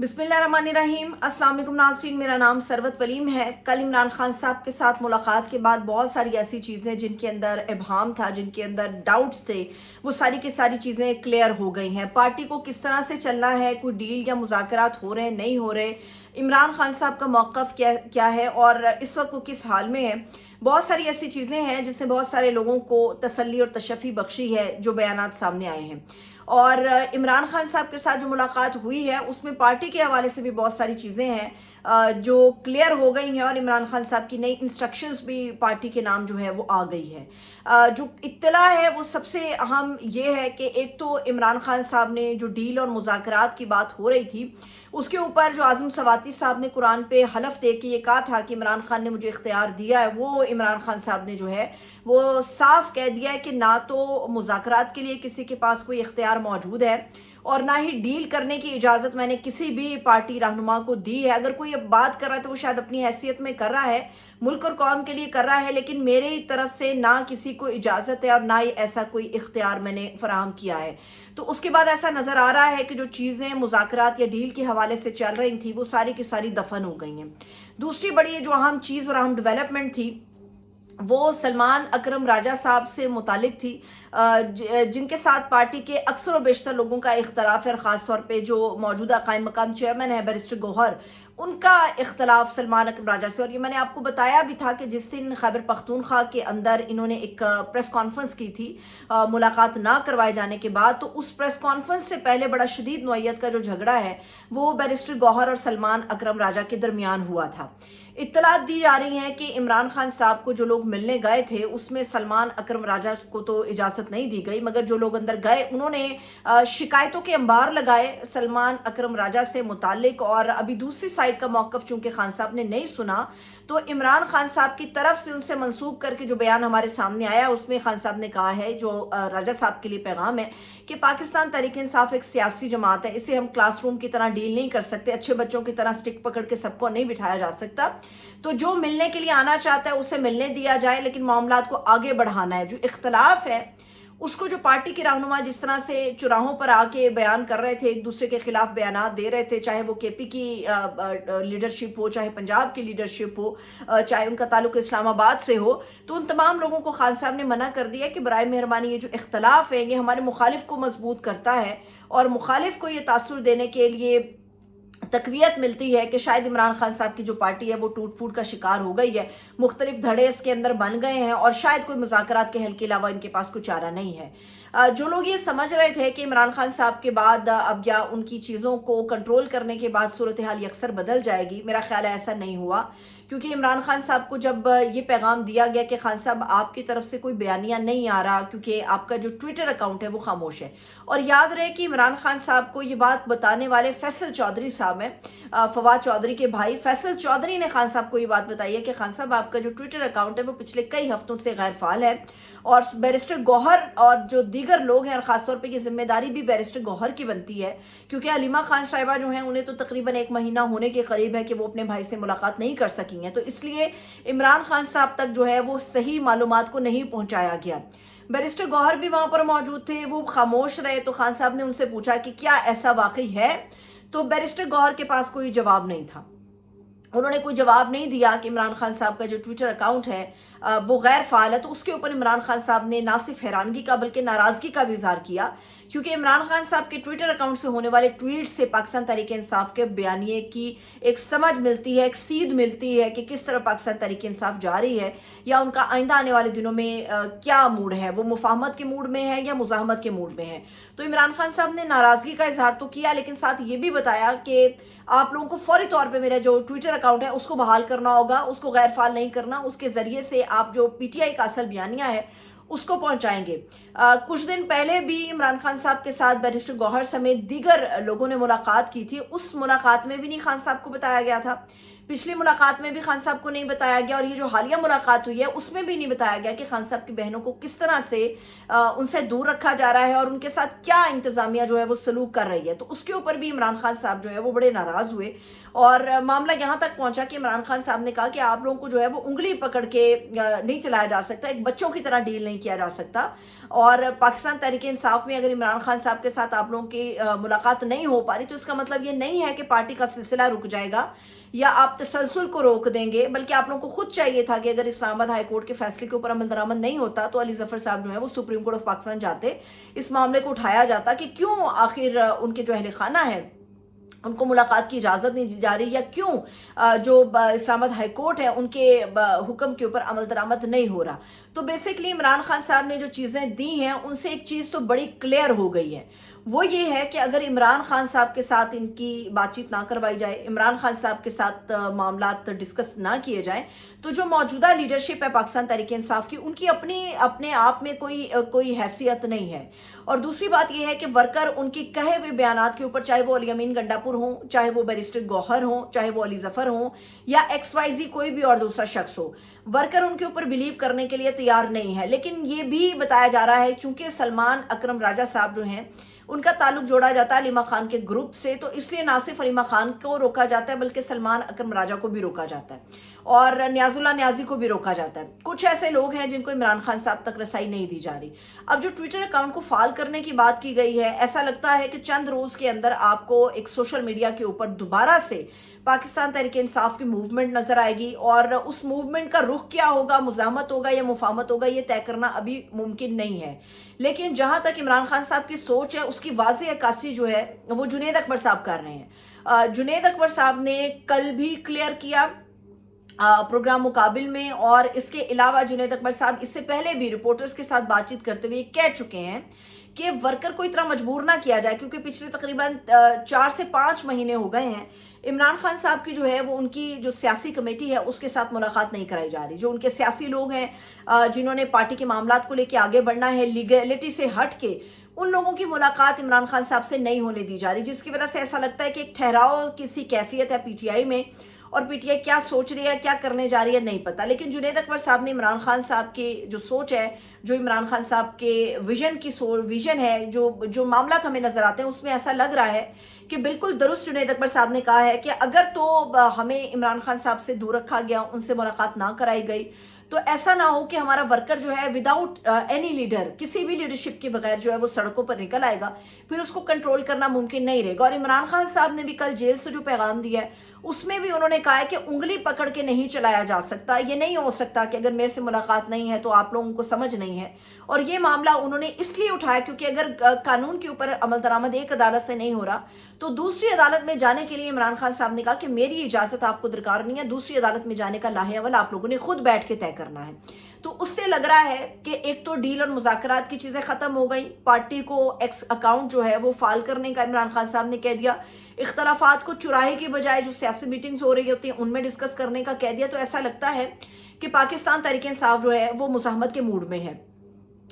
बिस्मिल्लाहिर्रहमानिर्रहीम। अस्सलाम वालेकुम नाज़रीन, मेरा नाम सरवत वलीम है। कल इमरान खान साहब के साथ मुलाकात के बाद बहुत सारी ऐसी चीज़ें जिनके अंदर इबहाम था, जिनके अंदर डाउट्स थे, वो सारी की सारी चीज़ें क्लियर हो गई हैं। पार्टी को किस तरह से चलना है, कोई डील या मुज़ाकरात हो रहे हैं नहीं हो रहे, इमरान खान साहब का मौक़िफ़ क्या है और इस वक्त वो किस हाल में है। बहुत सारी ऐसी चीज़ें हैं जिससे बहुत सारे लोगों को तसल्ली और तशफ़ी बख्शी है जो बयानात सामने आए हैं। और इमरान खान साहब के साथ जो मुलाकात हुई है उसमें पार्टी के हवाले से भी बहुत सारी चीज़ें हैं जो क्लियर हो गई हैं और इमरान खान साहब की नई इंस्ट्रक्शंस भी पार्टी के नाम जो है वो आ गई है। जो इत्तला है वो सबसे अहम ये है कि एक तो इमरान खान साहब ने जो डील और मुज़ाकरात की बात हो रही थी उसके ऊपर जो आज़म सवाती साहब ने कुरान पे हलफ दे के ये कहा था कि इमरान खान ने मुझे इख्तियार दिया है, वो इमरान खान साहब ने जो है वो साफ कह दिया है कि ना तो मुज़ाकरात के लिए किसी के पास कोई इख्तियार मौजूद है और ना ही डील करने की इजाज़त मैंने किसी भी पार्टी रहनुमा को दी है। अगर कोई अब बात कर रहा है तो वो शायद अपनी हैसियत में कर रहा है, मुल्क और कौम के लिए कर रहा है, लेकिन मेरे तरफ से ना किसी को इजाज़त है और ना ही ऐसा कोई इख्तियार मैंने फराहम किया है। तो उसके बाद ऐसा नज़र आ रहा है कि जो चीज़ें मुज़ाकरात या डील के हवाले से चल रही थी वो सारी की सारी दफन हो गई हैं। दूसरी बड़ी जो अहम चीज़ और अहम डेवलपमेंट थी वो सलमान अकरम राजा साहब से मुतालिक थी, जिनके साथ पार्टी के अक्सर और बेशतर लोगों का इख्तलाफ है। ख़ास तौर पे जो मौजूदा कायम मकाम चेयरमैन है बैरिस्टर गौहर, उनका इख्तलाफ सलमान अकरम राजा से। और ये मैंने आपको बताया भी था कि जिस दिन खैबर पख्तूनख्वा के अंदर इन्होंने एक प्रेस कॉन्फ्रेंस की थी मुलाकात ना करवाए जाने के बाद, तो उस प्रेस कॉन्फ्रेंस से पहले बड़ा शदीद नौयत का जो झगड़ा है वो बैरिस्टर गौहर और सलमान अकरम राजा के दरमियान हुआ था। इत्तलात दी जा रही हैं कि इमरान खान साहब को जो लोग मिलने गए थे उसमें सलमान अकरम राजा को तो इजाज़त नहीं दी गई, मगर जो लोग अंदर गए उन्होंने शिकायतों के अंबार लगाए सलमान अकरम राजा से मुतालिक। और अभी दूसरी साइड का मौक़िफ़ चूँकि खान साहब ने नहीं सुना तो इमरान खान साहब की तरफ से उनसे मंसूब करके जो बयान हमारे सामने आया उसमें खान साहब ने कहा है, जो राजा साहब के लिए पैगाम है कि पाकिस्तान तहरीक इंसाफ एक सियासी जमात है, इसे हम क्लासरूम की तरह डील नहीं कर सकते, अच्छे बच्चों की तरह स्टिक पकड़ के सबको नहीं बिठाया जा सकता। तो जो मिलने के लिए आना चाहता है उसे मिलने दिया जाए, लेकिन मामलात को आगे बढ़ाना है। जो इख्तलाफ है उसको जो पार्टी के रहनुमा जिस तरह से चौराहों पर आके बयान कर रहे थे, एक दूसरे के खिलाफ बयानात दे रहे थे, चाहे वो केपी की लीडरशिप हो, चाहे पंजाब की लीडरशिप हो, चाहे उनका ताल्लुक इस्लामाबाद से हो, तो उन तमाम लोगों को खान साहब ने मना कर दिया कि बराए मेहरबानी ये जो इख्तलाफ है ये हमारे मुखालिफ को मजबूत करता है और मुखालिफ को ये तासुर देने के लिए तकवीत मिलती है कि शायद इमरान खान साहब की जो पार्टी है वो टूट फूट का शिकार हो गई है, मुख्तलिफ धड़े इसके अंदर बन गए हैं और शायद कोई मुज़ाकरात के हल के अलावा इनके पास कोई चारा नहीं है। जो लोग ये समझ रहे थे कि इमरान खान साहब के बाद अब या उनकी चीज़ों को कंट्रोल करने के बाद सूरत हाल यकसर बदल जाएगी, मेरा ख्याल है ऐसा नहीं हुआ। क्योंकि इमरान खान साहब को जब ये पैगाम दिया गया कि खान साहब आपकी तरफ से कोई बयानिया नहीं आ रहा क्योंकि आपका जो ट्विटर अकाउंट है वो खामोश है। और याद रहे कि इमरान खान साहब को ये बात बताने वाले फैसल चौधरी साहब हैं, फवाद चौधरी के भाई फैसल चौधरी ने खान साहब को ये बात बताई है कि खान साहब आपका जो ट्विटर अकाउंट है वो पिछले कई हफ्तों से गैर फाल है और बैरिस्टर गौहर और जो दीगर लोग हैं, और ख़ासतौर पे ये जिम्मेदारी भी बैरिस्टर गौहर की बनती है क्योंकि हलीमा खान साहिबा जो हैं उन्हें तो तकरीबन 1 महीना होने के करीब है कि वो अपने भाई से मुलाकात नहीं कर सकी हैं, तो इसलिए इमरान खान साहब तक जो है वो सही मालूमात को नहीं पहुँचाया गया। बैरिस्टर गौहर भी वहाँ पर मौजूद थे, वो खामोश रहे, तो खान साहब ने उनसे पूछा कि क्या ऐसा वाकई है, तो बैरिस्टर गौहर के पास कोई जवाब नहीं था। उन्होंने कोई जवाब नहीं दिया कि इमरान खान साहब का जो ट्विटर अकाउंट है वो गैर फाल है। तो उसके ऊपर इमरान खान साहब ने ना सिर्फ हैरानगी का बल्कि नाराज़गी का भी इजहार किया क्योंकि इमरान खान साहब के ट्विटर अकाउंट से होने वाले ट्वीट से पाकिस्तान तहरीक इंसाफ के बयानिए की एक समझ मिलती है, एक सीध मिलती है कि किस तरह पाकिस्तान तहरीक इंसाफ जा रही है या उनका आइंदा आने वाले दिनों में क्या मूड है, वो मुफाहमत के मूड में है या मुजाहमत के मूड में है। तो इमरान खान साहब ने नाराज़गी का इजहार तो किया, लेकिन साथ ये भी बताया कि आप लोगों को फौरी तौर पे मेरा जो ट्विटर अकाउंट है उसको बहाल करना होगा, उसको गैर फाल नहीं करना, उसके ज़रिए से आप जो पीटीआई का असल बयानिया है उसको पहुंचाएंगे। कुछ दिन पहले भी इमरान खान साहब के साथ बैरिस्टर गौहर समेत दीगर लोगों ने मुलाकात की थी, उस मुलाकात में भी नहीं खान साहब को बताया गया था। पिछली मुलाकात में भी खान साहब को नहीं बताया गया, और ये जो हालिया मुलाकात हुई है उसमें भी नहीं बताया गया कि खान साहब की बहनों को किस तरह से उनसे दूर रखा जा रहा है और उनके साथ क्या इंतजामिया जो है वो सलूक कर रही है। तो उसके ऊपर भी इमरान खान साहब जो है वो बड़े नाराज़ हुए, और मामला यहाँ तक पहुँचा कि इमरान खान साहब ने कहा कि आप लोगों को जो है वो उंगली पकड़ के नहीं चलाया जा सकता, एक बच्चों की तरह डील नहीं किया जा सकता। और पाकिस्तान तहरीक इंसाफ में अगर इमरान खान साहब के साथ आप लोगों की मुलाकात नहीं हो पा रही तो इसका मतलब ये नहीं है कि पार्टी का सिलसिला रुक जाएगा या आप तसलसल को रोक देंगे, बल्कि आप लोगों को खुद चाहिए था कि अगर इस्लामाबाद हाई कोर्ट के फैसले के ऊपर अमल दरामद नहीं होता तो अली जफर साहब जो है वो सुप्रीम कोर्ट ऑफ पाकिस्तान जाते, इस मामले को उठाया जाता कि क्यों आखिर उनके जो अहले खाना है उनको मुलाकात की इजाज़त नहीं दी जा रही, या क्यों जो इस्लामाबाद हाई कोर्ट है उनके हुक्म के ऊपर अमल दरामद नहीं हो रहा। तो बेसिकली इमरान खान साहब ने जो चीज़ें दी हैं उनसे एक चीज़ तो बड़ी क्लियर हो गई है, वो ये है कि अगर इमरान खान साहब के साथ इनकी बातचीत ना करवाई जाए, इमरान खान साहब के साथ मामलात डिस्कस ना किए जाएं, तो जो मौजूदा लीडरशिप है पाकिस्तान तहरीक इंसाफ की, उनकी अपने आप में कोई हैसियत नहीं है। और दूसरी बात यह है कि वर्कर उनकी कहे हुए बयानात के ऊपर, चाहे वो अली अमीन गंडापुर हों, चाहे वो बैरिस्टर गौहर हों, चाहे वो अली जफर हों, या XYZ कोई भी और दूसरा शख्स हो, वर्कर उनके ऊपर बिलीव करने के लिए तैयार नहीं है। लेकिन ये भी बताया जा रहा है चूंकि सलमान अकरम राजा साहब जो हैं उनका ताल्लुक जोड़ा जाता है अलीमा खान के ग्रुप से, तो इसलिए ना सिर्फ अलीमा खान को रोका जाता है बल्कि सलमान अकरम राजा को भी रोका जाता है और नियाजुल्लाह न्याजी को भी रोका जाता है। कुछ ऐसे लोग हैं जिनको इमरान खान साहब तक रसाई नहीं दी जा रही। अब जो ट्विटर अकाउंट को फाल करने की बात की गई है, ऐसा लगता है कि चंद रोज़ के अंदर आपको एक सोशल मीडिया के ऊपर दोबारा से पाकिस्तान तहरीक इंसाफ की मूवमेंट नजर आएगी, और उस मूवमेंट का रुख क्या होगा, मुजाहमत होगा या मुफाहमत होगा, ये तय करना अभी मुमकिन नहीं है। लेकिन जहां तक इमरान खान साहब की सोच है उसकी वाज़ेह अक्कासी जो है वो जुनैद अकबर साहब कर रहे हैं। जुनैद अकबर साहब ने कल भी क्लियर किया प्रोग्राम मुकाबिल में, और इसके अलावा जुनैद अकबर साहब इससे पहले भी रिपोर्टर्स के साथ बातचीत करते हुए कह चुके हैं कि वर्कर को इतना मजबूर ना किया जाए, क्योंकि पिछले तकरीबन 4 से 5 महीने हो गए हैं इमरान खान साहब की जो है वो उनकी जो सियासी कमेटी है उसके साथ मुलाकात नहीं कराई जा रही। जो उनके सियासी लोग हैं जिन्होंने पार्टी के मामलात को लेकर आगे बढ़ना है, लीगलिटी से हट के, उन लोगों की मुलाकात इमरान खान साहब से नहीं होने दी जा रही, जिसकी वजह से ऐसा लगता है कि एक ठहराव किसी कैफियत है PTI में, और PTI क्या सोच रही है, क्या करने जा रही है, नहीं पता। लेकिन जुनैद अकबर साहब ने इमरान खान साहब की जो सोच है, जो इमरान खान साहब के विजन है, जो मामला हमें नजर आते हैं, उसमें ऐसा लग रहा है कि बिल्कुल दुरुस्त जुनैद अकबर साहब ने कहा है कि अगर तो हमें इमरान खान साहब से दूर रखा गया, उनसे मुलाकात ना कराई गई, तो ऐसा ना हो कि हमारा वर्कर जो है विदाउट एनी लीडर, किसी भी लीडरशिप के बगैर जो है वो सड़कों पर निकल आएगा, फिर उसको कंट्रोल करना मुमकिन नहीं रहेगा। और इमरान खान साहब ने भी कल जेल से जो पैगाम दिया है उसमें भी उन्होंने कहा है कि उंगली पकड़ के नहीं चलाया जा सकता, ये नहीं हो सकता कि अगर मेरे से मुलाकात नहीं है तो आप लोगों को समझ नहीं है। और ये मामला उन्होंने इसलिए उठाया क्योंकि अगर कानून के ऊपर अमल दरामद एक अदालत से नहीं हो रहा तो दूसरी अदालत में जाने के लिए इमरान खान साहब ने कहा कि मेरी इजाज़त आपको दरकार नहीं है, दूसरी अदालत में जाने का लाहेअमल आप लोगों ने खुद बैठ के तय करना है। तो उससे लग रहा है कि एक तो डील और मुज़ाकरात की चीज़ें ख़त्म हो गई, पार्टी को एक्स अकाउंट जो है वो फाल करने का इमरान खान साहब ने कह दिया, इख्तलाफात को चुराहे की बजाय जो सियासी मीटिंग्स हो रही होती हैं उनमें डिस्कस करने का कह दिया। तो ऐसा लगता है कि पाकिस्तान तहरीक इंसाफ जो है वो मुज़ाहमत के मूड में है।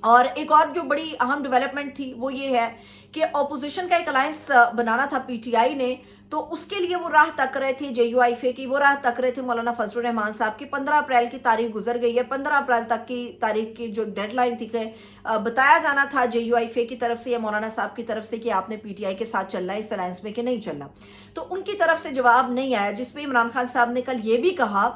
और एक और जो बड़ी अहम डेवलपमेंट थी वो ये है कि अपोजिशन का एक अलायंस बनाना था PTI ने, तो उसके लिए वो राह तक रहे थे JUIFA की, वो राह तक रहे थे मौलाना फजलुर रहमान साहब की। 15 अप्रैल की तारीख गुजर गई है, 15 अप्रैल तक की तारीख की जो डेडलाइन थी बताया जाना था JUIFA की तरफ से या मौलाना साहब की तरफ से कि आपने PTI के साथ चलना है इस अलायंस में कि नहीं चलना। तो उनकी तरफ से जवाब नहीं आया, जिसपे इमरान खान साहब ने कल ये भी कहा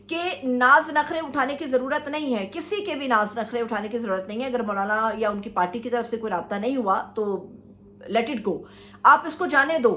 कि नाज नखरे उठाने की ज़रूरत नहीं है, किसी के भी नाज नखरे उठाने की ज़रूरत नहीं है। अगर मौलाना या उनकी पार्टी की तरफ से कोई राब्ता नहीं हुआ तो लेट इट गो, आप इसको जाने दो,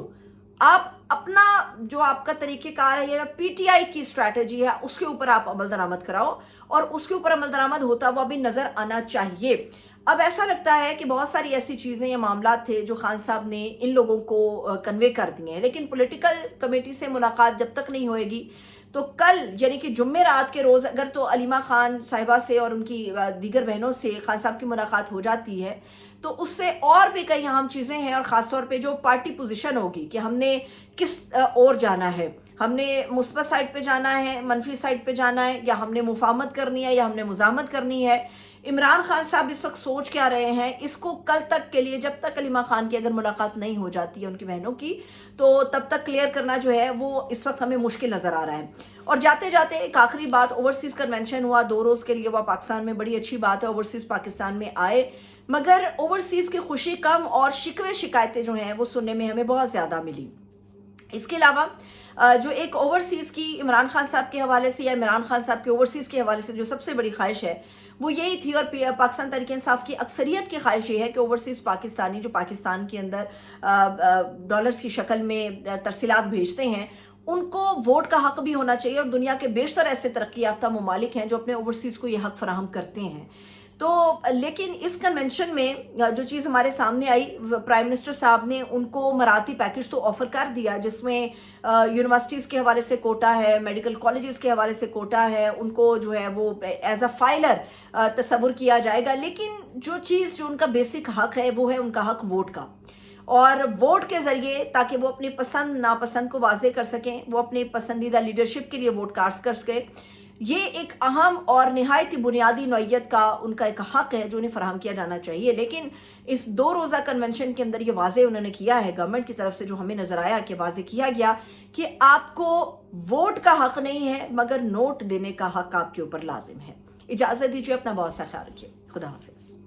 आप अपना जो आपका तरीक़ेकार है या PTI की स्ट्रैटेजी है उसके ऊपर आप अमल दरामद कराओ, और उसके ऊपर अमल दरामद होता हुआ भी नज़र आना चाहिए। अब ऐसा लगता है कि बहुत सारी ऐसी चीज़ें या मामला थे जो खान साहब ने इन लोगों को कन्वे कर दिए हैं, लेकिन पॉलिटिकल कमेटी से मुलाकात जब तक नहीं होएगी तो कल यानी कि जुम्मे रात के रोज़ अगर तो अलीमा खान साहिबा से और उनकी दीगर बहनों से खान साहब की मुलाकात हो जाती है तो उससे और भी कई अहम चीज़ें हैं, और ख़ास तौर पे जो पार्टी पोजीशन होगी कि हमने किस ओर जाना है, हमने मुस्बत साइड पे जाना है, मनफी साइड पे जाना है, या हमने मुफाहमत करनी है या हमने मुज़ाहमत करनी है। इमरान खान साहब इस वक्त सोच क्या रहे हैं, इसको कल तक के लिए, जब तक कलीमा खान की अगर मुलाकात नहीं हो जाती है उनकी बहनों की, तो तब तक क्लियर करना जो है वो इस वक्त हमें मुश्किल नज़र आ रहा है। और जाते जाते एक आखिरी बात, ओवरसीज़ कन्वेंशन हुआ 2 रोज़ के लिए, वह पाकिस्तान में, बड़ी अच्छी बात है, ओवरसीज़ पाकिस्तान में आए, मगर ओवरसीज़ की खुशी कम और शिकवे शिकायतें जो हैं वो सुनने में हमें बहुत ज़्यादा मिली। इसके अलावा जो एक ओवरसीज़ की इमरान खान साहब के हवाले से या इमरान खान साहब के ओवरसीज़ के हवाले से जो सबसे बड़ी ख्वाहिश है वो यही थी, और पाकिस्तान तहरीक इंसाफ की अक्सरियत की ख्वाहिश ये है कि ओवरसीज़ पाकिस्तानी जो पाकिस्तान के अंदर डॉलर्स की शक्ल में तरसीलात भेजते हैं, उनको वोट का हक भी होना चाहिए, और दुनिया के बेशतर ऐसे तरक्की याफ्ता ममालिक हैं जो अपने ओवरसीज़ को ये हक फराहम करते हैं। तो लेकिन इस कन्वेंशन में जो चीज़ हमारे सामने आई, प्राइम मिनिस्टर साहब ने उनको मराठी पैकेज तो ऑफ़र कर दिया, जिसमें यूनिवर्सिटीज़ के हवाले से कोटा है, मेडिकल कॉलेजेस के हवाले से कोटा है, उनको जो है वो एज अ फाइलर तस्वुर किया जाएगा। लेकिन जो चीज़, जो उनका बेसिक हक है, वो है उनका हक वोट का, और वोट के ज़रिए ताकि वो अपनी पसंद नापसंद को वाज़े कर सकें, वो अपनी पसंदीदा लीडरशिप के लिए वोट कास्ट कर सकें। ये एक अहम और निहायत ही बुनियादी नौइयत का उनका एक हक है जो उन्हें फराहम किया जाना चाहिए। लेकिन इस 2 रोज़ा कन्वेंशन के अंदर ये वाज़े उन्होंने किया है, गवर्नमेंट की तरफ से जो हमें नज़र आया कि वाज़े किया गया कि आपको वोट का हक नहीं है, मगर नोट देने का हक आपके ऊपर लाजिम है। इजाज़त दीजिए, अपना बहुत सा ख्याल रखिए। खुदा हाफिज़।